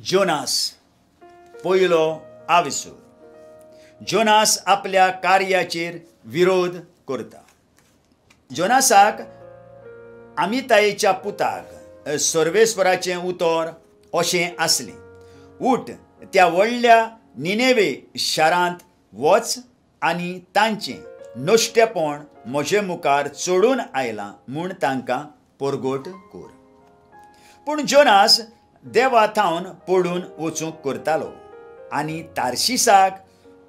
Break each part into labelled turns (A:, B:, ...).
A: Jonas पयलो आविसूर। Jonas आपल्या कार्याचेर विरोध करता। जोनासाक अमितायेच्या पुताक सर्वेस्वराचें उतर अशें आसलें, उठ त्या व्हडल्या निनेवे शारांत वच आनी तांचें नश्टेपण म्हजे मुखार चडून आयलां म्हूण तांकां परगट कर। पूण जोनास देवा थावन पडून वचूंक करतालो आनी तार्शिसाक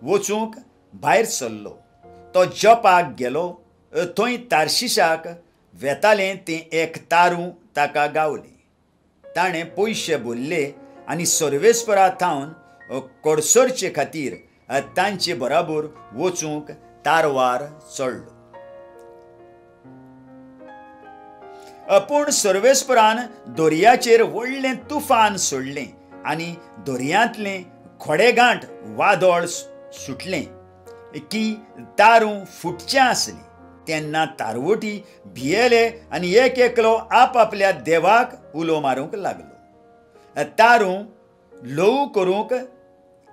A: वचूंक भायर सरलो। तो जोपाक गेलो। थंय तार्शिसाक वेतालें तें एक तारू ताका गावलें। ताणें पयशे भरले आनी सर्वेस्परा थावन कडसरचे खातीर तांचे बराबर वचूंक तारवार चडलो। पूण सर्वेस्परान दर्याचेर व्हडलें तुफान सोडलें आनी दर्यांतलें खोडेगांठ वादळ सुटलें की तारू फुटचें आसलें। तेन्ना तारवटी भियेले आनी एक एकलो आपआपल्या देवाक उलो मारूंक लागलो। तारू ल्हव करूंक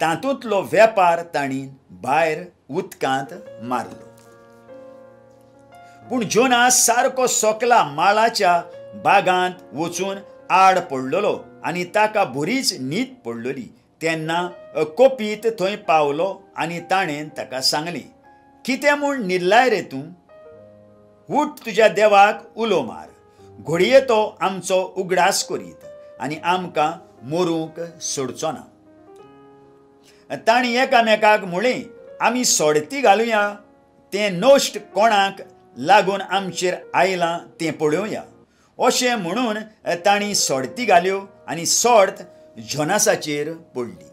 A: तातूंतलो वेपार तांणी भायर उदकांत मारलो। पूण जोनास सारको सोकला माळाच्या बागांत वचून आड पडलोलो आनी ताका बरीच न्हीद पडलोली। तेन्ना कोपीत थंय पावलो आनी ताणें ताका सांगलें, कितें म्हूण न्हिदलाय रे तूं? उठ, तुज्या देवाक उलो मार। घडये तो आमचो उगडास करीत आनी आमकां मरूंक सोडचो ना। तांणी एकामेकाक म्हळें, आमी सोडती घालुया, तें नश्ट कोणाक लागून आमचेर आयलां तें पळोवया। अशें म्हणून तांणी सोडती घाल्यो आनी सोडत जोनासाचेर पडली।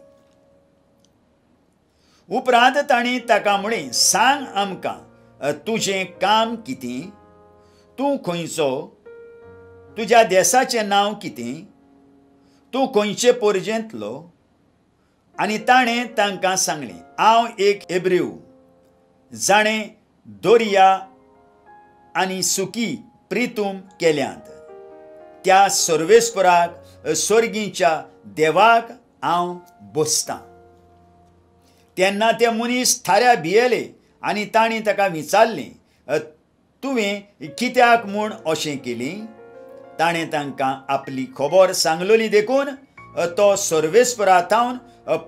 A: उपरांत तांणी ताका म्हळें, सांग आमकां तुजें काम कितें? तूं खंयचो? तुज्या देसाचें नांव कितें? तूं खंयचे परजेंतलो? आनी ताणें तांकां सांगलें, हांव एक हेब्रेव, जाणें दर्या आनी सुकी प्रितूम केल्यांत। त्या सर्वेस्पराक सर्गीच्या देवाक हांव बसतां। तेन्ना ते मनीस थाऱ्या भियेले आनी तांणी ताका विचारलें, तुवें कित्याक म्हूण अशें केलें? ताणें तांकां आपली खबर सांगलोली देखून तो सर्वेस्परा थावन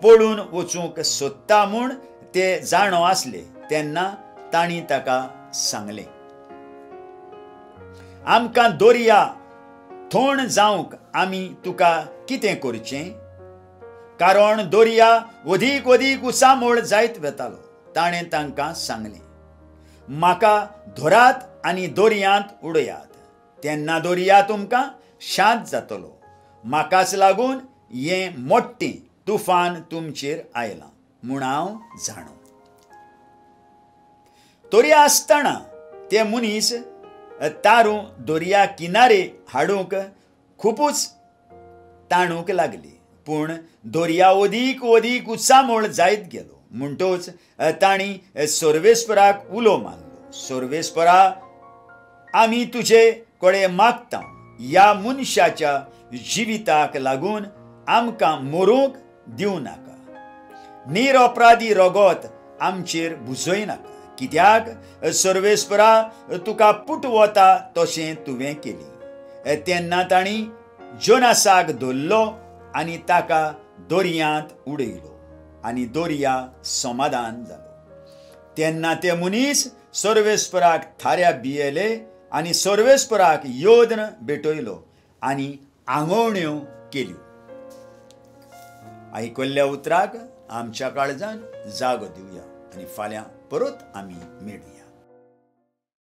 A: पळून वचूंक सोदता म्हूण ते जाणो आसले। तेन्ना तांणी ताका सांगलें, आमकां दर्या थोंड जावंक आमी तुका कितें करचें? कारण दर्या अदीक अदीक उसामळ जायत वेतालो। ताणें तांकां सांगलें, म्हाका धरात आनी दर्यांत उडयात, तेन्ना दर्या तुमकां शांत जातलो। म्हाकाच लागून हें मोट्टें तुफान तुमचेर आयलां म्हूण हांव जाणो। तरी आसतना ते मनीस तारू दर्या किनारे हाडूंक खुबूच ताणूंक लागले। पूण दर्या अदीक अदीक उचामळ जायत गेलो। म्हणटूच तांणी सर्वेस्पराक उलो मारलो, सर्वेस्परा, आमी तुजे कडेन मागता, ह्या मनशाच्या जिविताक लागून आमकां मरूंक दिवं नाका। निरअपराधी रगत आमचेर बुजय नाका। कित्याक सर्वेस्परा, तुका पुट वता तशें तुवें केलें। तेन्ना तांणी जोनासाक धरलो आनी ताका दर्यांत उडयलो आनी दर्या समाधान जालो। तेन्ना ते मनीस सर्वेस्पराक थाऱ्या भियेले आनी सर्वेस्पराक योद्न भेटयलो आनी आंगवण्यो केल्यो। आयकल्ल्या उतराक आमच्या काळजान जागो दिवया आनी फाल्यां परत आमी मेळुया।